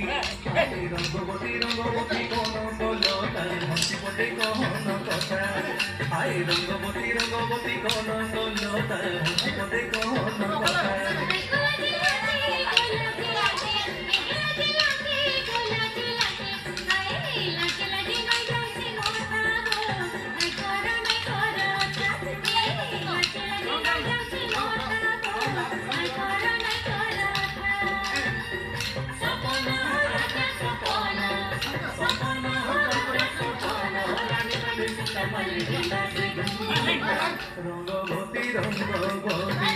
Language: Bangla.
রঙ্গবতী রঙ্গবতী কোন দোলতার হাসি পটে কোন কথা আয় রঙ্গবতী রঙ্গবতী কোন দোলতার হাসি পটে কোন কথা রঙ্গবতী রঙ্গবতী